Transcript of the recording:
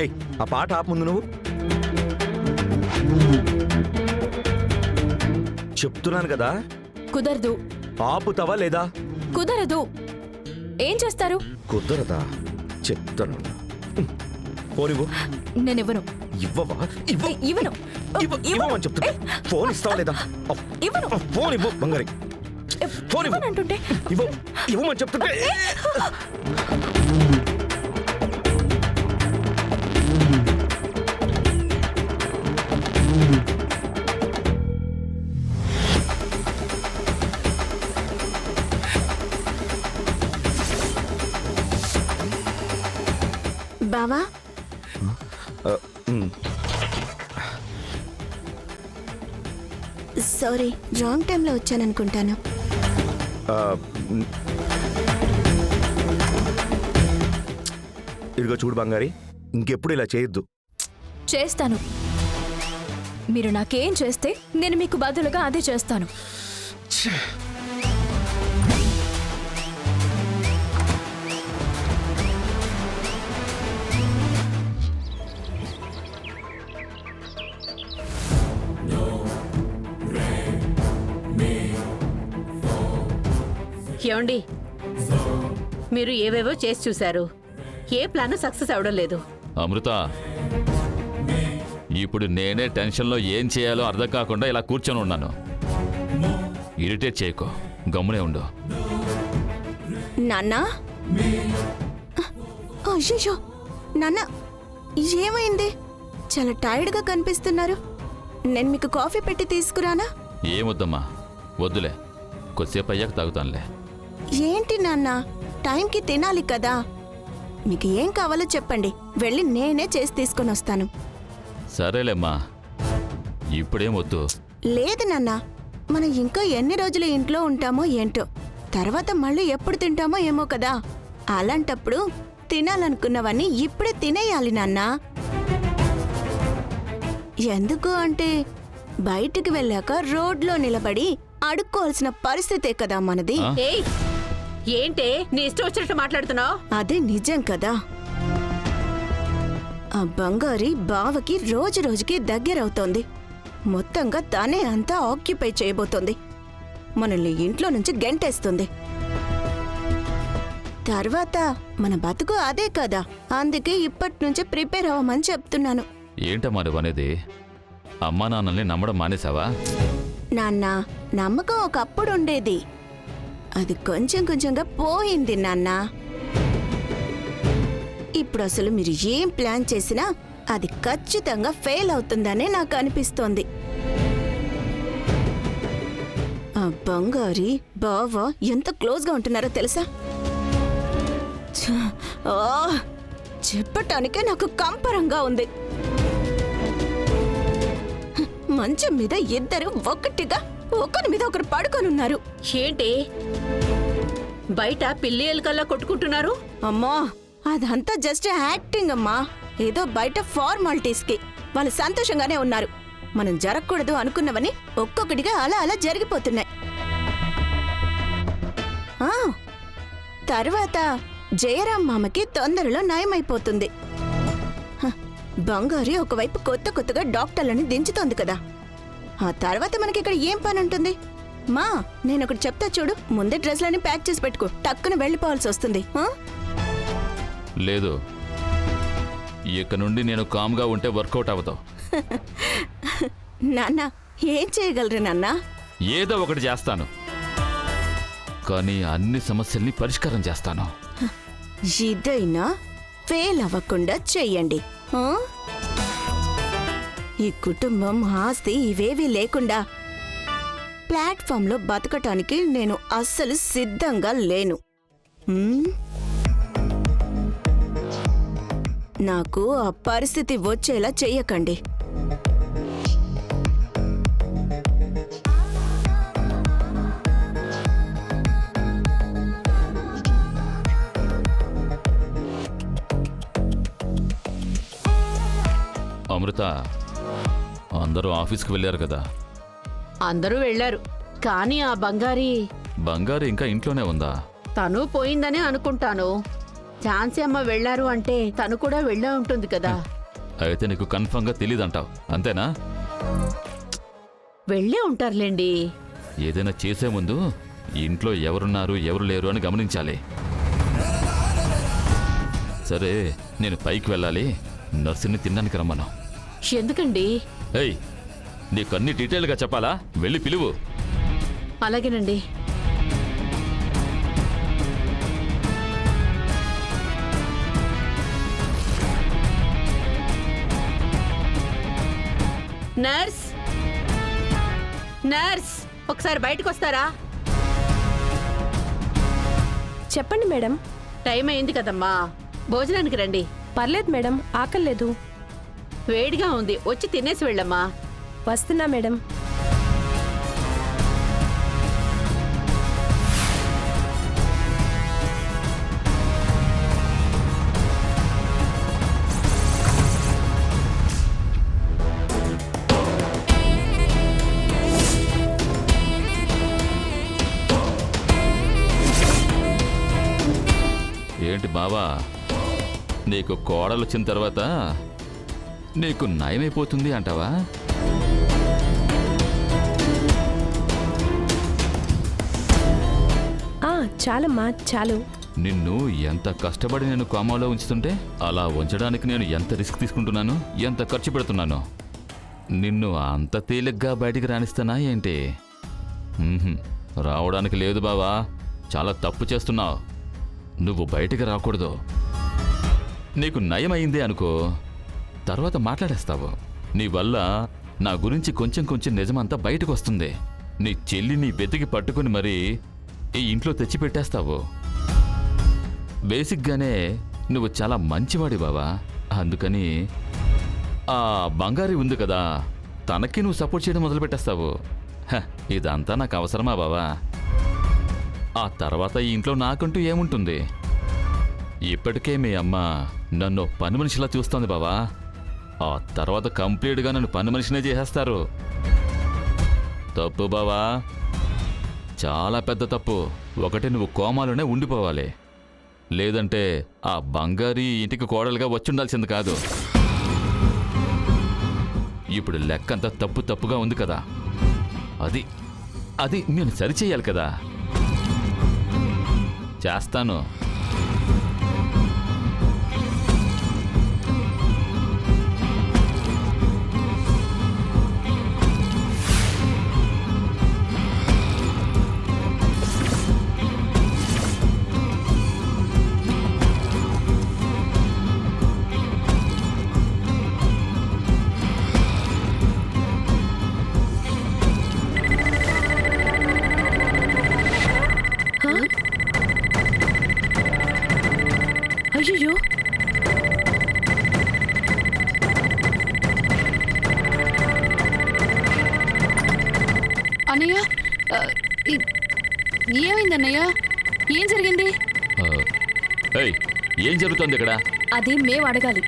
ఏయ్ ఆ పాట ఆపు ముందు నువ్వు. చెప్తున్నాను కదా. కుదరదు. ఆపుతావా లేదా? కుదరదు. ఏం చేస్తారు? కుదరదా? చెప్తాను. ఫోన్ నేనివ్వను. ఇవ్వవా? ఇవ్వను. ఇవ్వమని చెప్తున్నా. ఫోన్ ఇస్తావా లేదా? ఇవ్వను. ఫోన్ ఇవ్వు బంగారి. ఫోన్ ఇవ్వు అంటుంటే ఇవ్వమని చెప్తుంటే. బావా సారీ, రాంగ్ టైంలో వచ్చాననుకుంటాను. ఇదిగో చూడు బంగారి, ఇంకెప్పుడు ఇలా చేయొద్దు. చేస్తాను. మీరు నాకేం చేస్తే నేను మీకు బదులుగా అదే చేస్తాను. ఏమండి, మీరు ఏవేవో చేసి చూశారు, ఏ ప్లాన్ సక్సెస్ అవడం లేదు. అమృత, ఇప్పుడు నేనే టెన్షన్లో ఏం చేయాలో అర్థం కాకుండా ఇలా కూర్చొని ఉన్నాను. ఇరిటేట్ చేయకో, గమ్మునే ఉండు. నాన్నా, అయ్యో నాన్న, ఏమైంది? చాలా టైర్డ్గా కనిపిస్తున్నారు. నేను మీకు కాఫీ పెట్టి తీసుకురానా? ఏమొద్దమ్మా, వద్దులే, కొద్దిసేపు అయ్యాక తాగుతానులే. ఏంటి నాన్న, టైంకి తినాలి కదా. మీకు ఏం కావాలో చెప్పండి, వెళ్ళి నేనే చేసి తీసుకొని వస్తాను. సరేలేమ్మా, ఇప్పుడేం వద్దు. లేదు నాన్న, మనం ఇంకా ఎన్ని రోజులు ఇంట్లో ఉంటామో ఏంటో, తర్వాత మళ్ళీ ఎప్పుడు తింటామో ఏమో కదా. అలాంటప్పుడు తినాలనుకున్నవన్నీ ఇప్పుడే తినేయాలి నాన్న. ఎందుకు అంటే బయటికి వెళ్ళాక రోడ్లో నిలబడి అడుక్కోవాల్సిన పరిస్థితే కదా మనది. ఏయ్, ఏంటే నీ ఇష్టం వచ్చినట్టు మాట్లాడుతున్నావు? అదే నిజం కదా. ఆ బంగారి బావకి రోజు రోజుకి దగ్గరవుతోంది. మొత్తంగా తనే అంతా ఆక్యుపై చేయబోతోంది. మనల్ని ఇంట్లో నుంచి గెంటేస్తుంది. తర్వాత మన బతుకు అదే కదా. అందుకే ఇప్పటి నుంచి ప్రిపేర్ అవ్వమని చెప్తున్నాను. ఏంటమ్మా నువ్వనేది? అమ్మా నాన్నల్ని నమ్మడం మానేసావా? నాన్న, నమ్మకం ఒకప్పుడు ఉండేది, అది కొంచెం కొంచెంగా పోయింది నాన్న. ఇప్పుడు అసలు మీరు ఏం ప్లాన్ చేసినా అది ఖచ్చితంగా ఫెయిల్ అవుతుందనే నాకు అనిపిస్తోంది. ఆ బంగారి బావ ఎంత క్లోజ్గా ఉంటున్నారో తెలుసా? చెప్పటానికే నాకు కంపరంగా ఉంది. మంచం మీద ఇద్దరు ఒక్కటిగా ఒకరి మీద ఒకరు పడుకొనున్నారు. ఏంటి బయట పిల్లి ఎలుకల్లా కొట్టుకుంటున్నారు? అమ్మా, అదంతా జస్ట్ యాక్టింగ్ అమ్మా. ఏదో బయట ఫార్మాలిటీస్కి వాళ్ళు సంతోషంగానే ఉన్నారు. మనం జరగకూడదు అనుకున్నవని ఒక్కొక్కటిగా అలా అలా జరిగిపోతున్నాయి. తర్వాత జయరాం మామకి తొందరలో నయమైపోతుంది. బంగారి ఒకవైపు కొత్త కొత్తగా డాక్టర్లని దించుతోంది కదా. ఆ తర్వాత మనకి ఇక్కడ ఏం పని ఉంటుంది? మా, నేనొకటి చెప్తా చూడు. ముందే డ్రెస్లన్నీ ప్యాక్ చేసి పెట్టుకో, టక్కున వెళ్ళిపోవాల్సి వస్తుంది. లేదు, ఇక నుండి నేను కామ్గా ఉంటే వర్కౌట్ అవుతావు. నాన్న, ఏం చేయగలరు నాన్న? ఏదో ఒకటి చేస్తాను, కానీ అన్ని సమస్యల్ని పరిష్కారం చేస్తాను. ఇదైనా ఫెయిల్ అవ్వకుండా చెయ్యండి. ఈ కుటుంబం, ఆస్తి ఇవేవీ లేకుండా ప్లాట్ఫామ్లో బతకటానికి నేను అస్సలు సిద్ధంగా లేను. నాకు ఆ పరిస్థితి వచ్చేలా చెయ్యకండి. అమృత, అందరూ ఆఫీస్కి వెళ్ళారు కదా? అందరూ వెళ్లారు, కానీ ఆ బంగారి ఇంకా ఇంట్లోనే ఉందా? తను పోయిందనే అనుకుంటాను. ఝాన్సీ అమ్మ వెళ్లారు అంటే తను కూడా వెళ్ళే ఉంటుంది కదా. అయితే నీకు కన్ఫర్మ్గా తెలియదంటావు అంతేనా? వెళ్ళే ఉంటారులేండి. ఏదైనా చేసే ముందు ఇంట్లో ఎవరున్నారు ఎవరు లేరు అని గమనించాలి. సరే, నేను పైకి వెళ్ళాలి. నర్సుని తినడానికి రమ్మను. ఎందుకండి? ఏయ్, నీకు అన్ని డీటెయిల్గా చెప్పాలా? వెళ్ళి పిలువు. అలాగేనండి. నర్స్, నర్స్, ఒకసారి బయటకు వస్తారా? చెప్పండి మేడం. టైం అయింది కదమ్మా, భోజనానికి రండి. పర్లేదు మేడం, ఆకలేదు. వేడిగా ఉంది, వచ్చి తినేసి వెళ్ళమ్మా. వస్తున్నా మేడం. ఏంటి బావా, నీకు కోడలు వచ్చిన తర్వాత నీకు నయమైపోతుంది అంటావా? చాలమ్మా, చాలు. నిన్ను ఎంత కష్టపడి నేను కోమాలో ఉంచుతుంటే అలా ఉంచడానికి నేను ఎంత రిస్క్ తీసుకుంటున్నాను, ఎంత ఖర్చు పెడుతున్నాను. నిన్ను అంత తేలిగ్గా బయటికి రాణిస్తానా ఏంటి? రావడానికి లేదు బావా, చాలా తప్పు చేస్తున్నావు. నువ్వు బయటికి రాకూడదు. నీకు నయమైంది అనుకో, తర్వాత మాట్లాడేస్తావు. నీ వల్ల నా గురించి కొంచెం కొంచెం నిజమంతా బయటకు వస్తుంది. నీ చెల్లిని వెతికి పట్టుకుని మరీ ఈ ఇంట్లో తెచ్చిపెట్టేస్తావు. బేసిక్గానే నువ్వు చాలా మంచివాడి బావా. అందుకని ఆ బంగారి ఉంది కదా, తనకి నువ్వు సపోర్ట్ చేయడం మొదలుపెట్టేస్తావు. ఇదంతా నాకు అవసరమా బావా? ఆ తర్వాత ఈ ఇంట్లో నాకంటూ ఏముంటుంది? ఇప్పటికే మీ అమ్మ నన్ను పని మనిషిలా చూస్తోంది బావా. ఆ తర్వాత కంప్లీట్గా నన్ను పని మనిషినే చేసేస్తారు. తప్పు బావా, చాలా పెద్ద తప్పు. ఒకటి నువ్వు కోమాలోనే ఉండిపోవాలి, లేదంటే ఆ బంగారీ ఇంటికి కోడలుగా వచ్చుండాల్సింది కాదు. ఇప్పుడు లెక్కంతా తప్పుగా ఉంది కదా, అది అది నేను సరిచేయాలి కదా. చేస్తాను. అయ్యో, అన్నయ్య, ఏమైందన్నయ్య? ఏం జరిగింది? ఏయ్, ఏం జరుగుతోంది ఇక్కడ? అది మేము అడగాలి.